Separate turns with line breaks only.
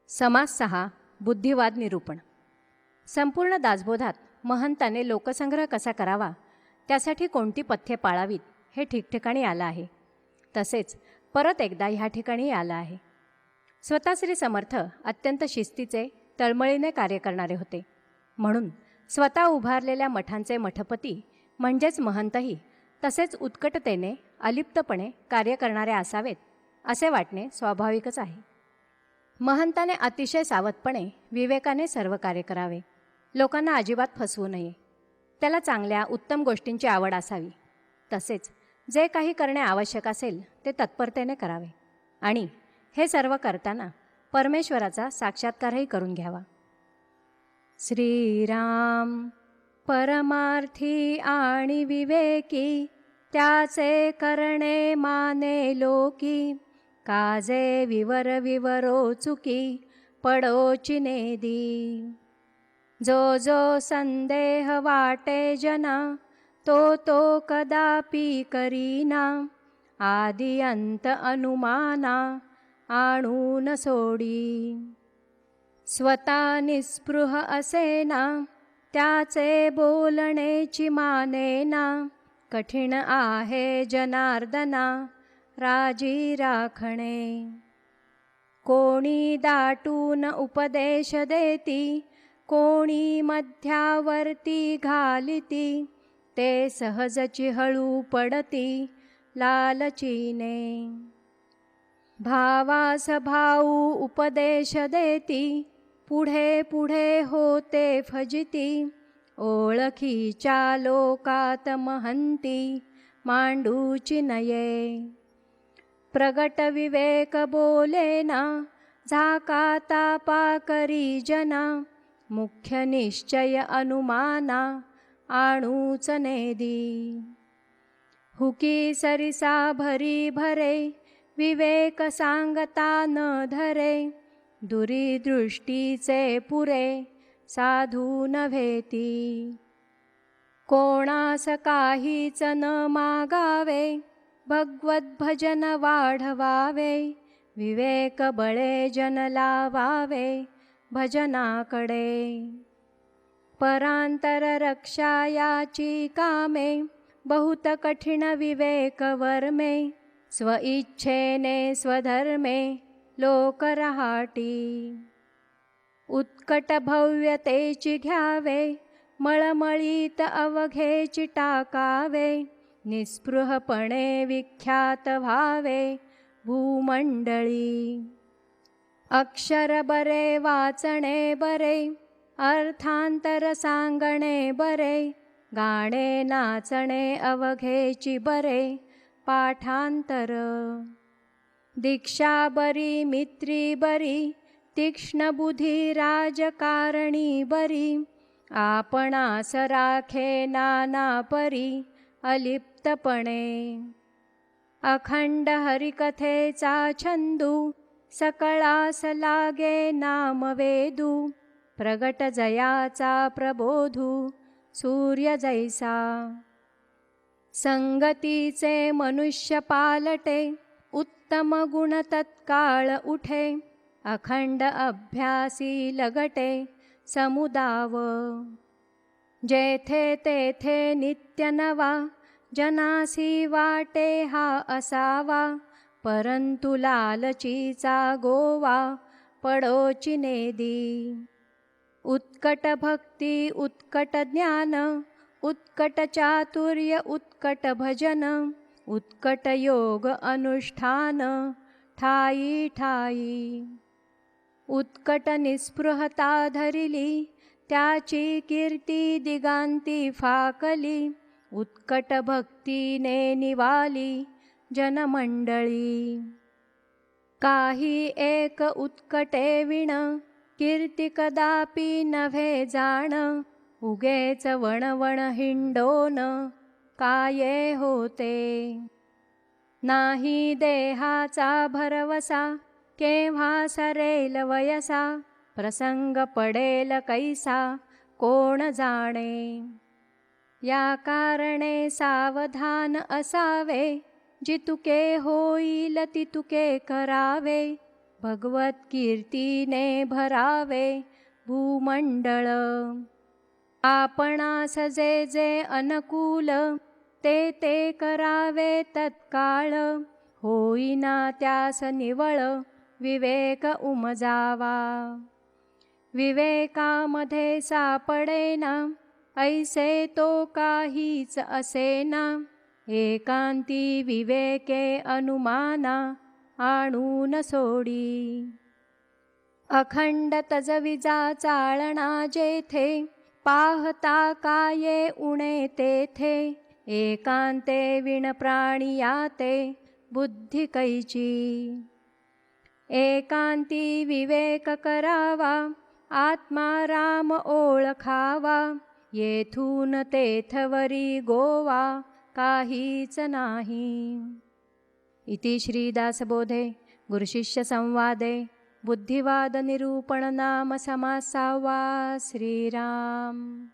समास 6 बुद्धिवाद निरूपण. संपूर्ण दासबोधात महंताने लोकसंग्रह कसा करावा, त्यासाठी कोणती पथ्ये पाळावीत हे ठिकठिकाणी आलं आहे. तसेच परत एकदा ह्या ठिकाणी आलं आहे. स्वतः श्री समर्थ अत्यंत शिस्तीचे, तळमळीने कार्य करणारे होते. म्हणून स्वतः उभारलेल्या मठांचे मठपती म्हणजेच महंतही तसेच उत्कटतेने, अलिप्तपणे कार्य करणारे असावेत असे वाटणे स्वाभाविकच आहे. महंताने अतिशय सावधपणे, विवेकाने सर्व कार्य करावे. लोकांना अजिबात फसवू नये. त्याला चांगल्या उत्तम गोष्टींची आवड असावी. तसेच जे काही करणे आवश्यक असेल ते तत्परतेने करावे आणि हे सर्व करताना परमेश्वराचा साक्षात्कारही करून घ्यावा. श्रीराम परमार्थी आणि विवेकी, त्याचे करणे माने लोकी. काजे विवर विवरो चुकी, पडोची नेदी. जो जो संदेह वाटे जना, तो तो कदापि करीना. आदि अंत अनुमाना, आणून सोडी. स्वतः निस्पृह असेना, त्याचे बोलणेची मानेना. कठीण आहे जनार्दना, राजी राखणे. कोणी दाटून उपदेश देती, कोणी मध्यावर्ती घालिती. ते सहजची हळू पडती, लालचीने. भावास भाऊ उपदेश देती, पुढे पुढे होते फजिती. ओळखीच्या लोकात महंती, मांडूची नये. प्रगट विवेक बोलेना, झाकातापा करी जना. मुख्य निश्चय अनुमाना, आणूच नेदी. हुकी सरिसा भरी भरे, विवेक सांगता न धरे. दुरीदृष्टीचे पुरे, साधू नव्हेती. कोणास काहीच न मागावे, भगवत भजन वाढवावे. विवेक बळे जन लावावे, भजनाकडे. परांतर रक्षा याची कामे, बहुत कठीण विवेक वर्मे. स्वइच्छेने स्वधर्मे, लोक रहाटी. उत्कट भव्यतेची घ्यावे, मळमळीत अवघेची टाकावे. निस्पृहपणे विख्यात व्हावे, भूमंडळी. अक्षर बरे वाचणे बरे, अर्थांतर सांगणे बरे. गाणे नाचणे अवघेची बरे, पाठांतर. दीक्षा बरी मित्री बरी, तीक्ष्ण बुद्धी राजकारणी बरी. आपणास राखे नाना परी, अलिप्तपणे. अखंड हरिकथेचा छंदू, सकळास लागे नामवेदू. प्रगट जयाचा प्रबोधू, सूर्य जैसा. संगतीचे मनुष्य पालटे, उत्तम गुण तत्काळ उठे. अखंड अभ्यासी लगटे, समुदाव. जेथे तेथे नित्य नवा, जनासी वाटे हा असावा. परंतु लालचीचा गोवा, पडोची नेदी. उत्कट भक्ती उत्कट ज्ञान, उत्कट चातुर्य उत्कट भजन. उत्कट योग अनुष्ठान, ठाई ठाई. उत्कट निस्पृहता धरिली, त्याची कीर्ती दिगांती फाकली. उत्कट भक्तीने निवाली, जनमंडळी. काही एक उत्कटे विण, कीर्ती कदापि नव्हे जाण. उगेच वणवण हिंडोन, काये होते. नाही देहाचा भरवसा, केव्हा सरेल वयसा. प्रसंग पडेल कैसा, कोण जाणे. या कारणे सावधान असावे, जितुके होईल तितुके करावे. भगवत कीर्तीने भरावे भूमंडळ. आपणास जे जे अनुकूल ते ते करावे तत्काळ. होईना त्यास निवळ विवेक उमजावा. विवेकामध्ये सापडेना ऐसे तो काहीच असेना. एकांती विवेके अनुमाना आणून सोडी. अखंड तजविजा चालना जेथे पाहता काये उणे तेथे. एकांते विण प्राणियाते बुद्धी कैची. एकांती विवेक करावा आत्मा राम ओळखावा. येथून तेथवरी गोवा काहीच नाही. इति श्रीदासबोधे गुरुशिष्य संवादे बुद्धिवाद निरूपण नाम समासावा. श्रीराम.